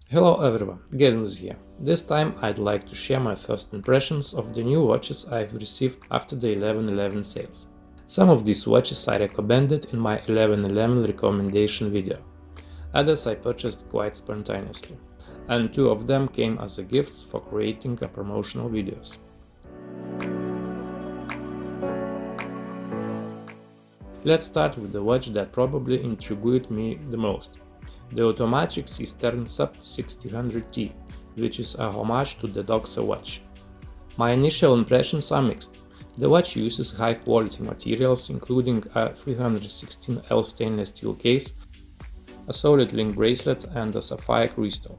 Hello everyone, Gedmis here. This time I'd like to share my first impressions of the new watches I've received after the 11/11 sales. Some of these watches I recommended in my 11/11 recommendation video. Others I purchased quite spontaneously, and two of them came as a gifts for creating a promotional videos. Let's start with the watch that probably intrigued me the most. The automatic Seestern SUB600T, which is a homage to the Doxa watch. My initial impressions are mixed. The watch uses high quality materials including a 316L stainless steel case, a solid link bracelet and a sapphire crystal.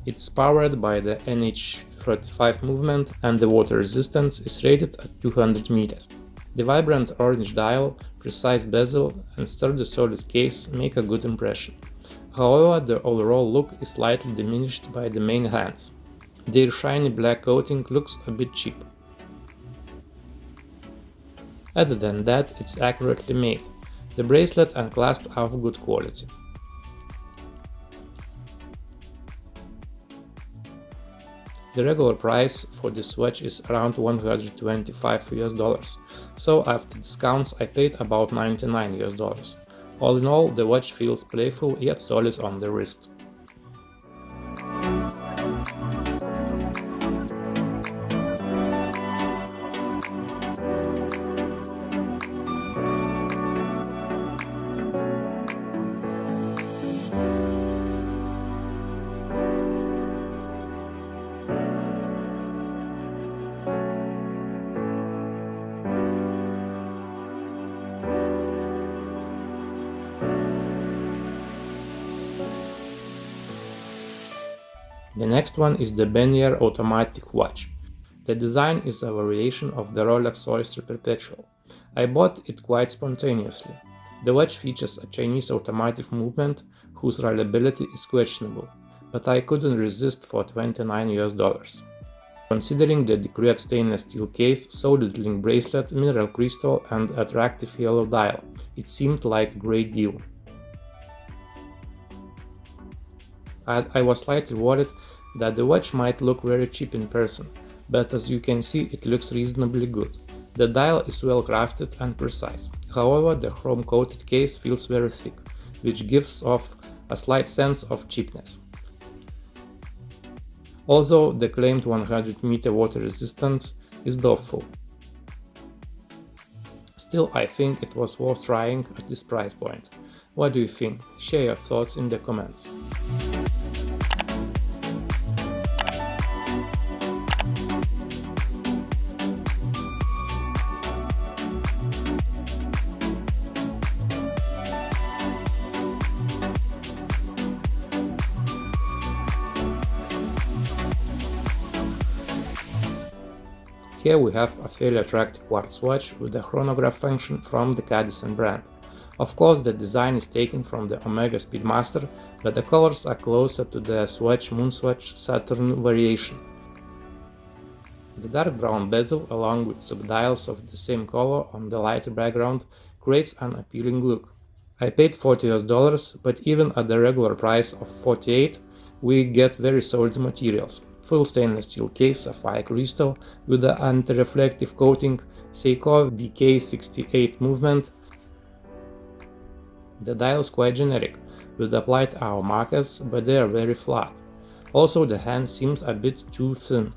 It's powered by the NH35 movement and the water resistance is rated at 200 meters. The vibrant orange dial, precise bezel and sturdy solid case make a good impression. However, the overall look is slightly diminished by the main hands. Their shiny black coating looks a bit cheap. Other than that, it's accurately made. The bracelet and clasp are of good quality. The regular price for this watch is around $125 US, so after discounts I paid about $99 US. All in all, the watch feels playful yet solid on the wrist. The next one is the Benyar automatic watch. The design is a variation of the Rolex Oyster Perpetual. I bought it quite spontaneously. The watch features a Chinese automatic movement whose reliability is questionable, but I couldn't resist for $29 US. Considering the decorated stainless steel case, solid link bracelet, mineral crystal and attractive yellow dial, it seemed like a great deal. I was slightly worried that the watch might look very cheap in person, but as you can see it looks reasonably good. The dial is well crafted and precise, however the chrome coated case feels very thick, which gives off a slight sense of cheapness. Also, the claimed 100-meter water resistance is doubtful. Still, I think it was worth trying at this price point. What do you think? Share your thoughts in the comments. Here we have a fairly attractive quartz watch with a chronograph function from the Cadisen brand. Of course, the design is taken from the Omega Speedmaster, but the colors are closer to the Swatch Moonswatch Saturn variation. The dark brown bezel, along with subdials of the same color on the lighter background, creates an appealing look. I paid $40 US, but even at the regular price of $48, we get very solid materials. Full stainless steel case, sapphire crystal with the anti-reflective coating, Seiko VK68 movement. The dial is quite generic, with applied hour markers, but they are very flat. Also, the hand seems a bit too thin.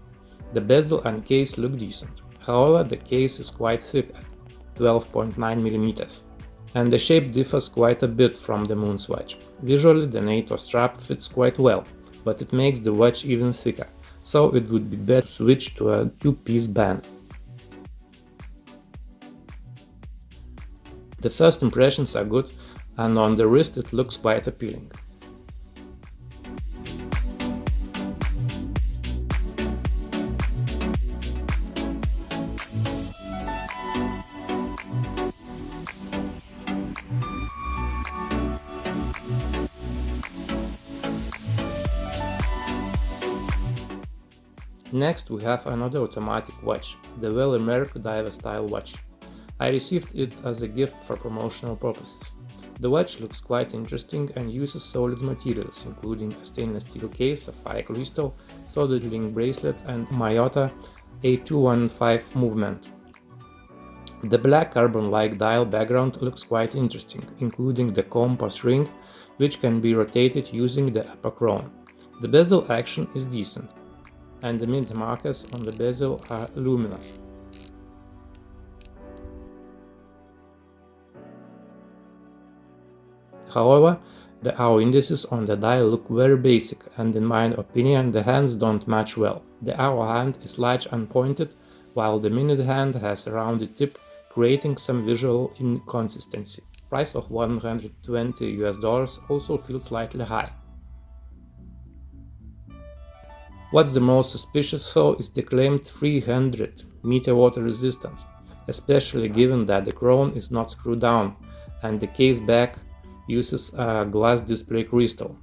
The bezel and case look decent. However, the case is quite thick at 12.9 mm, and the shape differs quite a bit from the Moonswatch. Visually, the NATO strap fits quite well, but it makes the watch even thicker, so it would be better to switch to a two-piece band. The first impressions are good, and on the wrist it looks quite appealing. Next we have another automatic watch, the Welly Merck Diver style watch. I received it as a gift for promotional purposes. The watch looks quite interesting and uses solid materials, including a stainless steel case, sapphire crystal, threaded link bracelet and Miyota A215 movement. The black carbon-like dial background looks quite interesting, including the compass ring, which can be rotated using the upper crown. The bezel action is decent, and the mint markers on the bezel are luminous. However, the hour indices on the dial look very basic, and in my opinion the hands don't match well. The hour hand is large and pointed, while the minute hand has a rounded tip, creating some visual inconsistency. Price of $120 also feels slightly high. What's the most suspicious though is the claimed 300 meter water resistance, especially given that the crown is not screwed down and the case back uses a glass display crystal.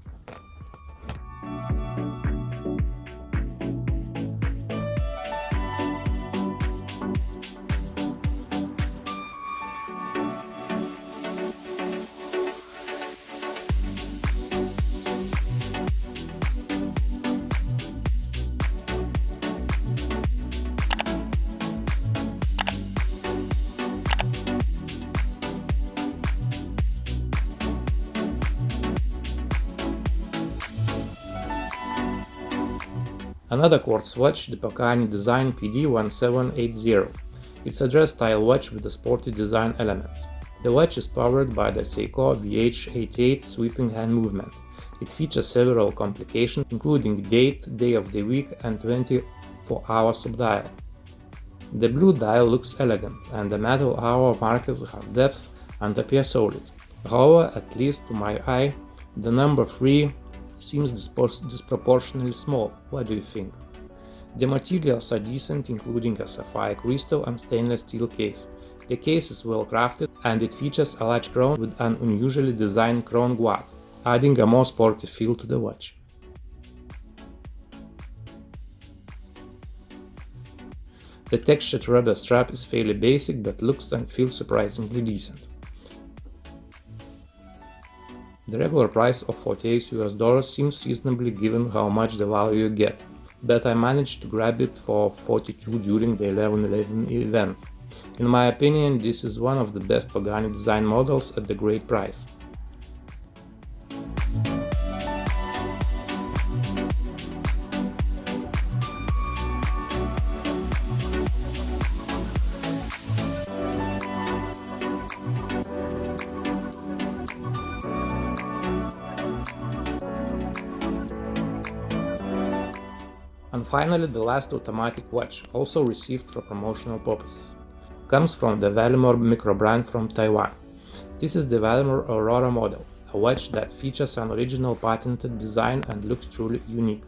Another quartz watch, the Pagani Design PD1780. It's a dress-style watch with a sporty design elements. The watch is powered by the Seiko VH88 sweeping hand movement. It features several complications, including date, day of the week, and 24-hour sub-dial. The blue dial looks elegant, and the metal hour markers have depth and appear solid. However, at least to my eye, the number 3 seems disproportionately small. What do you think? The materials are decent, including a sapphire crystal and stainless steel case. The case is well crafted and it features a large crown with an unusually designed crown guard, adding a more sporty feel to the watch. The textured rubber strap is fairly basic but looks and feels surprisingly decent. The regular price of $48 seems reasonably given how much the value you get, but I managed to grab it for $42 during the 11/11 event. In my opinion, this is one of the best Pagani design models at the great price. And finally, the last automatic watch, also received for promotional purposes, comes from the Valimor micro brand from Taiwan. This is the Valimor Aurora model, a watch that features an original patented design and looks truly unique.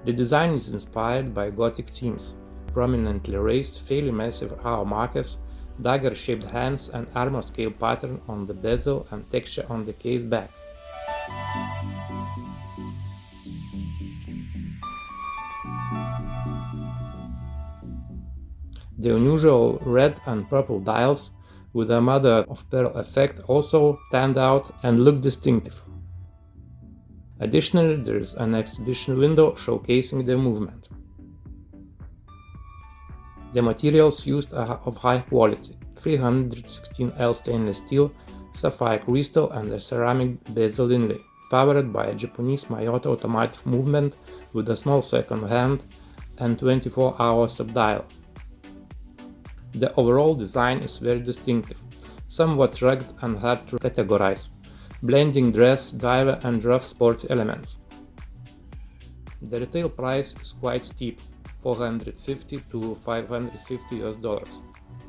The design is inspired by Gothic themes, prominently raised, fairly massive hour markers, dagger-shaped hands and armor scale pattern on the bezel and texture on the case back. The unusual red and purple dials with a mother-of-pearl effect also stand out and look distinctive. Additionally, there is an exhibition window showcasing the movement. The materials used are of high quality: 316L stainless steel, sapphire crystal and a ceramic bezel inlay, powered by a Japanese Miyota automatic movement with a small second hand and 24-hour sub-dial. The overall design is very distinctive, somewhat rugged and hard to categorize, blending dress, diver and rough sporty elements. The retail price is quite steep, $450 to $550.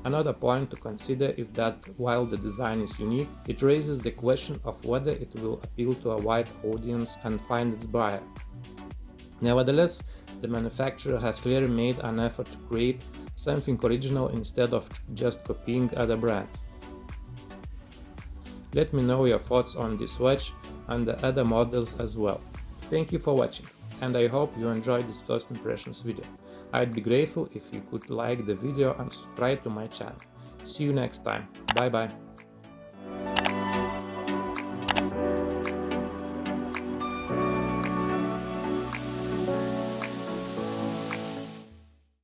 Another point to consider is that while the design is unique, it raises the question of whether it will appeal to a wide audience and find its buyer. Nevertheless, the manufacturer has clearly made an effort to create something original instead of just copying other brands. Let me know your thoughts on this watch and the other models as well. Thank you for watching, and I hope you enjoyed this first impressions video. I'd be grateful if you could like the video and subscribe to my channel. See you next time. Bye bye.